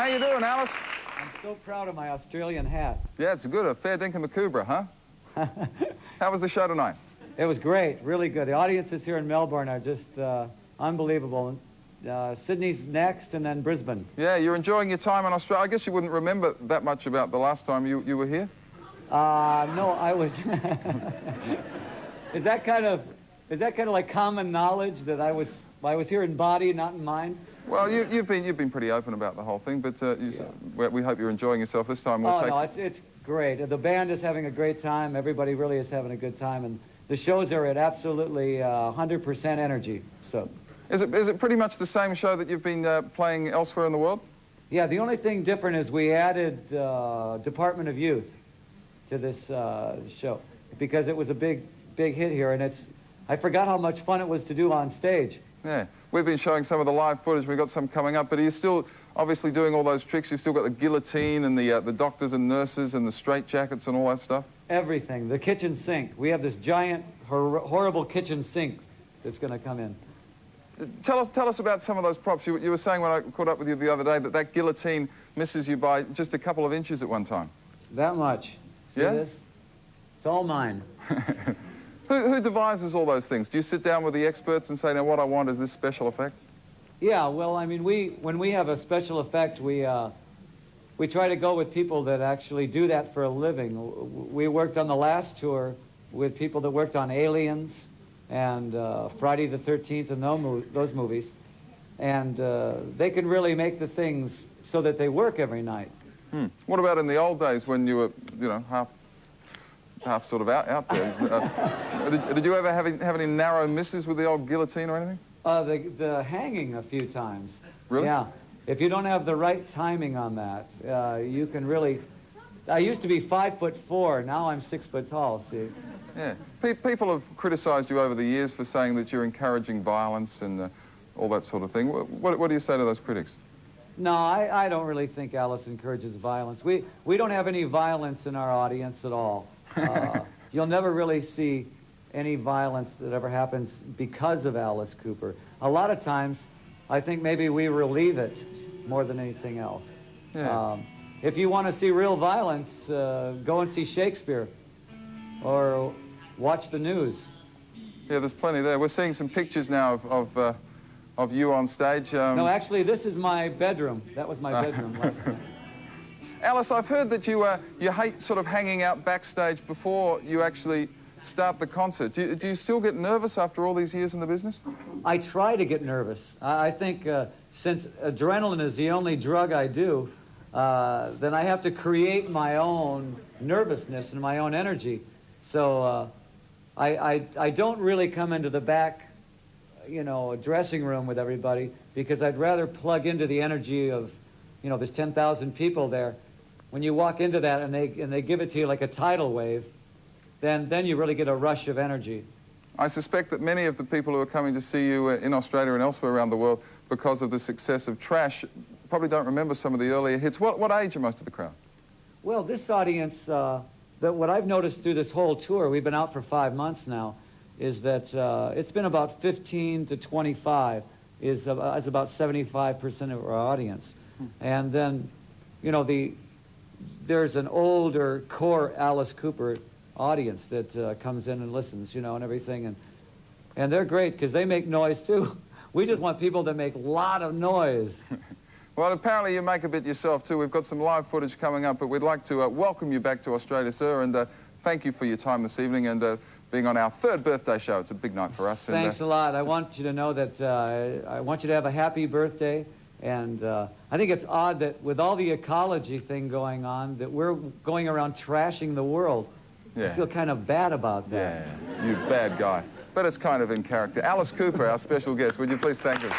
How you doing, Alice? I'm so proud of my Australian hat. Yeah, it's good. A fair dinkum of Kubra, huh? How was the show tonight? It was great, really good. The audiences here in Melbourne are just unbelievable. Sydney's next, and then Brisbane. Yeah, you're enjoying your time in Australia. I guess you wouldn't remember that much about the last time you were here? No, I was... Is that kind of like common knowledge that I was here in body, not in mind? Well, you've been pretty open about the whole thing, but we hope you're enjoying yourself this time. No, it's great. The band is having a great time. Everybody really is having a good time, and the shows are at absolutely 100% energy. So, is it pretty much the same show that you've been playing elsewhere in the world? Yeah, the only thing different is we added Department of Youth to this show because it was a big hit here, and I forgot how much fun it was to do on stage. Yeah, we've been showing some of the live footage. We've got some coming up, but are you still obviously doing all those tricks? You've still got the guillotine and the doctors and nurses and the straitjackets and all that stuff? Everything. The kitchen sink. We have this giant, horrible kitchen sink that's going to come in. Tell us about some of those props. You were saying when I caught up with you the other day that guillotine misses you by just a couple of inches at one time. That much. See this? It's all mine. Who devises all those things? Do you sit down with the experts and say, now what I want is this special effect? Yeah, well, I mean, when we have a special effect, we try to go with people that actually do that for a living. We worked on the last tour with people that worked on Aliens and Friday the 13th and those movies. And they can really make the things so that they work every night. What about in the old days when you were, you know, half sort of out there? Did you ever have any narrow misses with the old guillotine or anything? The hanging a few times. Really? Yeah. If you don't have the right timing on that, you can really... I used to be 5'4", now I'm 6 foot tall, see? Yeah. People have criticized you over the years for saying that you're encouraging violence and all that sort of thing. What do you say to those critics? No, I don't really think Alice encourages violence. We don't have any violence in our audience at all. You'll never really see any violence that ever happens because of Alice Cooper. A lot of times, I think maybe we relieve it more than anything else. Yeah. If you want to see real violence, go and see Shakespeare or watch the news. Yeah, there's plenty there. We're seeing some pictures now of you on stage. No, actually, this is my bedroom. That was my bedroom last night. Alice, I've heard that you hate sort of hanging out backstage before you actually start the concert. Do you still get nervous after all these years in the business? I try to get nervous. I think since adrenaline is the only drug I do, then I have to create my own nervousness and my own energy. So I don't really come into the back, you know, dressing room with everybody because I'd rather plug into the energy of, you know, there's 10,000 people there. When you walk into that and they give it to you like a tidal wave, then you really get a rush of energy. I suspect that many of the people who are coming to see you in Australia and elsewhere around the world because of the success of Trash probably don't remember some of the earlier hits. What age are most of the crowd? Well, this audience, what I've noticed through this whole tour, we've been out for 5 months now, is that it's been about 15 to 25 is about 75% of our audience. And then, you know, there's an older core Alice Cooper audience that comes in and listens, you know, and everything. And they're great because they make noise, too. We just want people that make a lot of noise. Well, apparently you make a bit yourself, too. We've got some live footage coming up, but we'd like to welcome you back to Australia, sir, and thank you for your time this evening and being on our 3rd birthday show. It's a big night for us. Thanks a lot. I want you to know that I want you to have a happy birthday. And I think it's odd that with all the ecology thing going on, that we're going around trashing the world. Yeah. I feel kind of bad about that. Yeah, you bad guy. But it's kind of in character. Alice Cooper, our special guest. Would you please thank us?